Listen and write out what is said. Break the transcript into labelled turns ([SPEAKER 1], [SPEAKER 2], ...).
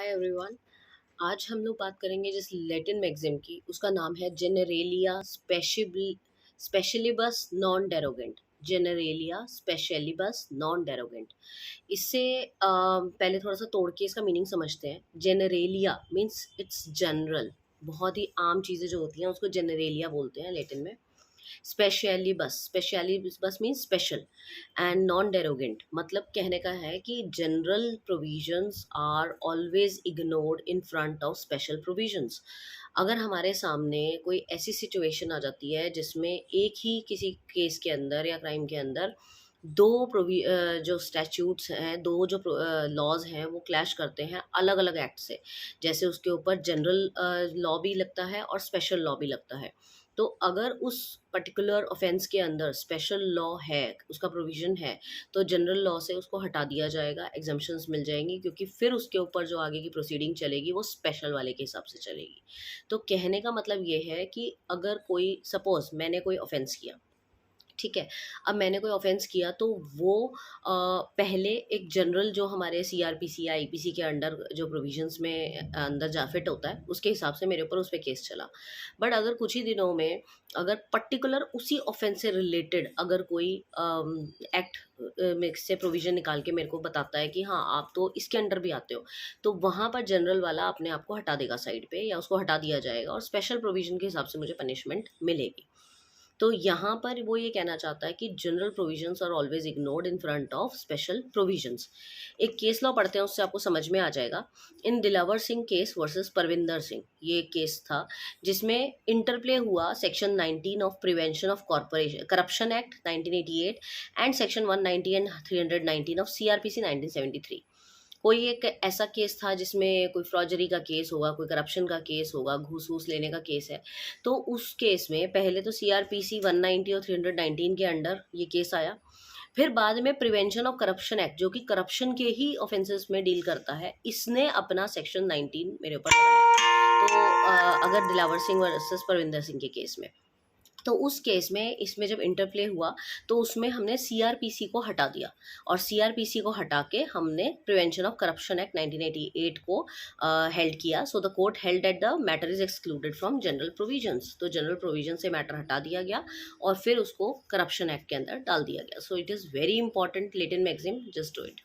[SPEAKER 1] Hi everyone. आज हम लोग बात करेंगे जिस लैटिन मैगज़ीन की, उसका नाम है जेनेरेलिया स्पेशलिबस नॉन डेरोगेंट। जेनेरेलिया स्पेशलिबस नॉन डेरोगेंट। इससे पहले थोड़ा सा तोड़ के इसका मीनिंग समझते हैं। जेनेरेलिया मीन्स इट्स जनरल। बहुत ही आम चीज़ें जो होती हैं उसको जेनेरेलिया बोलते हैं लैटिन में। स्पेशली बस मीन्स स्पेशल। एंड नॉन डेरोगेंट मतलब कहने का है कि general provisions are always ignored in front of special provisions. अगर हमारे सामने कोई ऐसी सिचुएशन आ जाती है जिसमें एक ही किसी केस के अंदर या क्राइम के अंदर जो स्टैच्यूट्स हैं, दो जो लॉज हैं वो क्लैश करते हैं अलग अलग एक्ट से। जैसे उसके ऊपर जनरल लॉ भी लगता है और स्पेशल लॉ भी लगता है। तो अगर उस पर्टिकुलर ऑफेंस के अंदर स्पेशल लॉ है, उसका प्रोविजन है, तो जनरल लॉ से उसको हटा दिया जाएगा, एग्जम्पशंस मिल जाएंगी, क्योंकि फिर उसके ऊपर जो आगे की प्रोसीडिंग चलेगी वो स्पेशल वाले के हिसाब से चलेगी। तो कहने का मतलब ये है कि अगर कोई सपोज मैंने कोई ऑफेंस किया, ठीक है। अब मैंने कोई ऑफेंस किया तो वो पहले एक जनरल जो हमारे सीआरपीसी या आईपीसी के अंडर जो प्रोविजंस में अंदर जा फिट होता है उसके हिसाब से मेरे ऊपर उस पर केस चला। बट अगर कुछ ही दिनों में अगर पर्टिकुलर उसी ऑफेंस से रिलेटेड अगर कोई एक्ट में से प्रोविजन निकाल के मेरे को बताता है कि हाँ आप तो इसके अंडर भी आते हो, तो वहाँ पर जनरल वाला अपने आप को हटा देगा साइड पे, या उसको हटा दिया जाएगा और स्पेशल प्रोविजन के हिसाब से मुझे पनिशमेंट मिलेगी। तो यहाँ पर वो ये कहना चाहता है कि general provisions are always ignored in front of special provisions. एक केस लॉ पढ़ते हैं, उससे आपको समझ में आ जाएगा। In Dilawar Singh case versus Parvinder Singh, ये केस था जिसमें इंटरप्ले हुआ section 19 of prevention of corporation corruption act 1988 and section 190 and 319 of CrPC 1973। कोई एक ऐसा केस था जिसमें कोई फ्रॉजरी का केस होगा, कोई करप्शन का केस होगा, घूस वूस लेने का केस है। तो उस केस में पहले तो सीआरपीसी 190 और 319 के अंडर ये केस आया। फिर बाद में प्रिवेंशन ऑफ करप्शन एक्ट, जो कि करप्शन के ही ऑफेंसेस में डील करता है, इसने अपना सेक्शन 19 मेरे ऊपर लगाया। तो अगर दिलावर सिंह वर्सेस परविंदर सिंह के केस में, तो उस केस में इसमें जब इंटरप्ले हुआ तो उसमें हमने सीआरपीसी को हटा दिया, और सीआरपीसी को हटा के हमने प्रिवेंशन ऑफ करप्शन एक्ट 1988 को हेल्ड किया। So the court held that the matter is excluded from general provisions. तो जनरल प्रोविजन से मैटर हटा दिया गया और फिर उसको करप्शन एक्ट के अंदर डाल दिया गया। So it is very important, let in magazine, just do it.